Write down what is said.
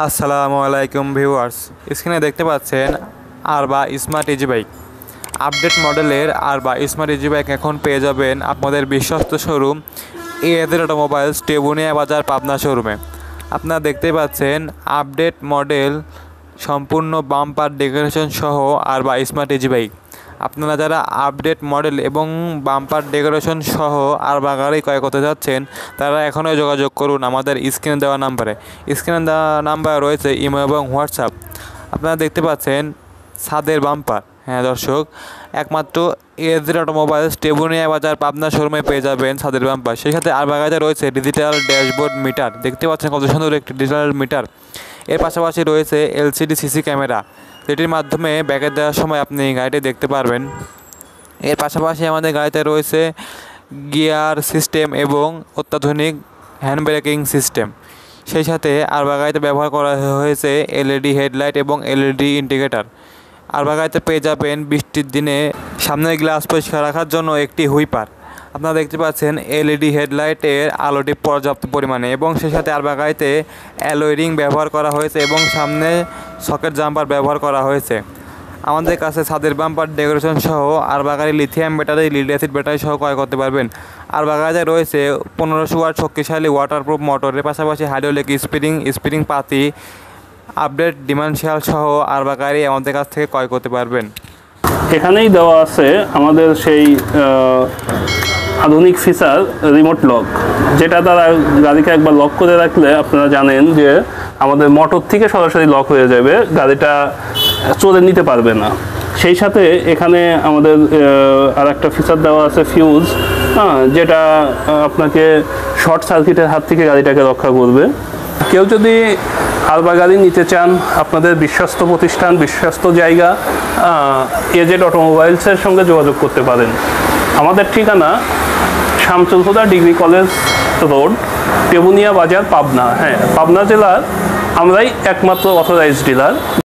আসসালামু আলাইকুম ভিউয়ার্স, স্ক্রিনে দেখতে পাচ্ছেন আরবা স্মার্ট ইজি বাইক। আপডেট মডেলের আরবা স্মার্ট ইজি বাইক এখন পেয়ে যাবেন আপনাদের বিশ্বস্ত শোরুম এজেড অটোমোবাইলস, টেবুনিয়া বাজার, পাবনা শোরুমে। আপনারা দেখতে পাচ্ছেন আপডেট মডেল সম্পূর্ণ বাম্পার ডেকোরেশন সহ আরবা স্মার্ট ইজি বাইক। আপনারা যারা আপডেট মডেল এবং বাম্পার ডেকোরেশন সহ আরবা গাড়ি ক্রয় করতে যাচ্ছেন তারা এখনই যোগাযোগ করুন আমাদের স্ক্রিনে দেওয়া নাম্বারে। স্ক্রিনে দেওয়া নাম্বার রয়েছে ইমো এবং হোয়াটসঅ্যাপ। আপনারা দেখতে পাচ্ছেন ছাদের বাম্পার। হ্যাঁ দর্শক, একমাত্র এজেড অটোমোবাইলস, টেবুনিয়া বাজার, পাবনা শোরুমে পেয়ে যাবেন ছাদের বাম্পার। সেই সাথে আরবা গাড়িতে রয়েছে ডিজিটাল ড্যাশবোর্ড মিটার। দেখতে পাচ্ছেন কত সুন্দর একটি ডিজিটাল মিটার। এর পাশাপাশি রয়েছে এলসিডি সিসি ক্যামেরা, যেটির মাধ্যমে ব্যাগে দেওয়ার সময় আপনি গাড়িটি দেখতে পারবেন। এর পাশাপাশি আমাদের গাড়িতে রয়েছে গিয়ার সিস্টেম এবং অত্যাধুনিক হ্যান্ড ব্রেকিং সিস্টেম। সেই সাথে আরবা গাড়িতে ব্যবহার করা হয়েছে এলইডি হেডলাইট এবং এলইডি ইন্ডিকেটার। আরবা গাড়িতে পেয়ে যাবেন বৃষ্টির দিনে সামনের গ্লাস পরিষ্কার রাখার জন্য একটি হুইপার। আপনারা দেখতে পাচ্ছেন এলইডি হেডলাইটের আলোটি পর্যাপ্ত পরিমাণে, এবং সেই সাথে আরবা গাড়িতে অ্যালয় রিং ব্যবহার করা হয়েছে এবং সামনে সকেট জাম্পার ব্যবহার করা হয়েছে। আমাদের কাছে ছাদের বাম্পার ডেকোরেশন সহ আরবা গাড়ি lithium battery, lead acid battery সহ ক্রয় করতে পারবেন। আরবা গাড়িতে রয়েছে 1500 ওয়াট শক্তিশালী ওয়াটারপ্রুফ মোটরের পাশাপাশি হাইড্রোলিক স্প্রিং পাতি, আপডেট ডিমান্সিয়াল সহ আরবা গাড়ি আমাদের কাছ থেকে ক্রয় করতে পারবেন। এখানেই দেওয়া আছে আমাদের সেই আধুনিক ফিচার রিমোট লক, যেটা দ্বারা গাড়িকে একবার লক করে রাখলে আপনারা জানেন যে আমাদের মোটর থেকে সরাসরি লক হয়ে যাবে, গাড়িটা চলে নিতে পারবে না। সেই সাথে এখানে আমাদের আর একটা ফিচার দেওয়া আছে ফিউজ, যেটা আপনাকে শর্ট সার্কিটের হাত থেকে গাড়িটাকে রক্ষা করবে। কেউ যদি আরবা গাড়ি নিতে চান, আপনাদের বিশ্বস্ত প্রতিষ্ঠান, বিশ্বস্ত জায়গা এজেড অটোমোবাইলসের সঙ্গে যোগাযোগ করতে পারেন। আমাদের ঠিকানা শামসুল হুদা ডিগ্রি কলেজ রোড, টেবুনিয়া বাজার, পাবনা। হ্যাঁ, পাবনা জেলার আমরাই একমাত্র অথরাইজড ডিলার।